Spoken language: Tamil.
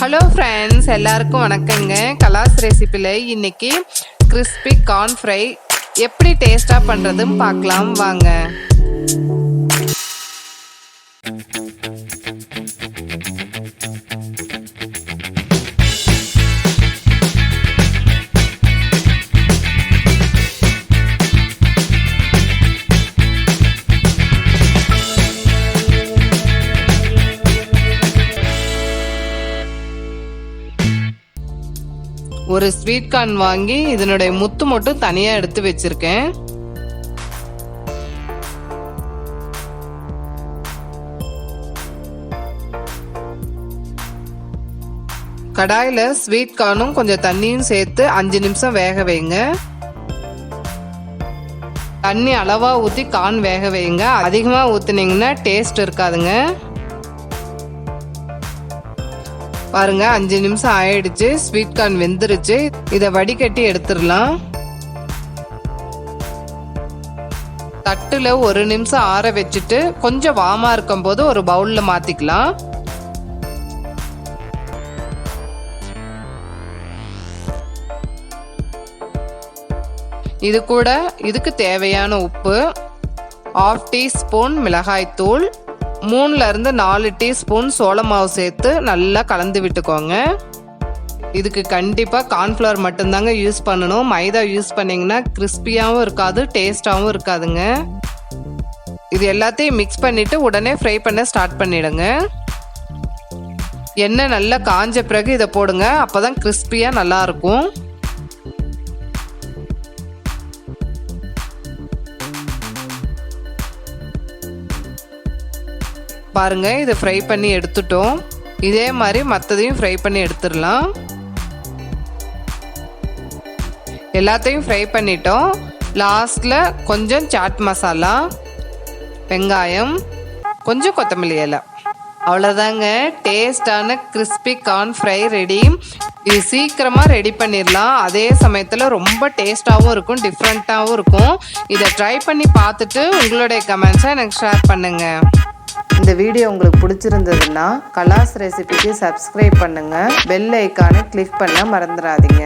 ஹலோ ஃப்ரெண்ட்ஸ், எல்லாருக்கும் வணக்கங்க. கலாஸ் ரெசிபியில் இன்னைக்கு கிறிஸ்பி கார்ன் ஃப்ரை எப்படி டேஸ்டாக பண்ணுறதுன்னு பார்க்கலாம் வாங்க. ஒரு ஸ்வீட் கார்ன் வாங்கி இதனுடைய முத்து மட்டும் தனியா எடுத்து வச்சிருக்கேன். கடாயில ஸ்வீட் கார்னும் கொஞ்சம் தண்ணியும் சேர்த்து 5 நிமிஷம் வேக வைங்க. தண்ணி அளவா ஊத்தி கார்ன் வேக வைங்க. அதிகமா ஊத்துனீங்கன்னா டேஸ்ட் இருக்காதுங்க. பாருங்க, 5 நிமிஷம் ஆயிடுச்சு. ஸ்வீட் கார்ன் வெந்துருச்சு. இதை வடிகட்டி எடுத்துடலாம். தட்டுல 1 நிமிஷம் ஆற வச்சுட்டு கொஞ்சம் வாமா இருக்கும் போது ஒரு பவுல்ல மாத்திக்கலாம். இது கூட இதுக்கு தேவையான உப்பு, 1/2 டீஸ்பூன் மிளகாய் தூள், 3ல இருந்து 4 டீஸ்பூன் சோள மாவு சேர்த்து நல்லா கலந்து விட்டுக்கோங்க. இதுக்கு கண்டிப்பாக கார்ன்ஃப்ளவர் மட்டும்தாங்க யூஸ் பண்ணணும். மைதா யூஸ் பண்ணிங்கன்னா கிறிஸ்பியாகவும் இருக்காது, டேஸ்டாகவும் இருக்காதுங்க. இது எல்லாத்தையும் மிக்ஸ் பண்ணிவிட்டு உடனே ஃப்ரை பண்ண ஸ்டார்ட் பண்ணிடுங்க. எண்ணெய் நல்லா காஞ்ச பிறகு இதை போடுங்க. அப்போ தான் கிறிஸ்பியாக நல்லாயிருக்கும். பாருங்க, இதை ஃப்ரை பண்ணி எடுத்துட்டோம். இதே மாதிரி மற்றதையும் ஃப்ரை பண்ணி எடுத்துடலாம். எல்லாத்தையும் ஃப்ரை பண்ணிட்டோம். லாஸ்ட்ல கொஞ்சம் சாட் மசாலா, வெங்காயம், கொஞ்சம் கொத்தமல்லி இலை, அவ்வளோதாங்க. டேஸ்டான கிறிஸ்பி கார்ன் ஃப்ரை ரெடி. இது சீக்கிரமாக ரெடி பண்ணிடலாம். அதே சமயத்தில் ரொம்ப டேஸ்டாகவும் இருக்கும், டிஃப்ரெண்ட்டாகவும் இருக்கும். இதை ட்ரை பண்ணி பார்த்துட்டு உங்களுடைய கமெண்ட்ஸை எனக்கு ஷேர் பண்ணுங்கள். இந்த வீடியோ உங்களுக்கு பிடிச்சிருந்ததுன்னா கலாஸ் ரெசிபிக்கு சப்ஸ்கிரைப் பண்ணுங்கள். பெல் ஐக்கானை கிளிக் பண்ண மறந்துடாதீங்க.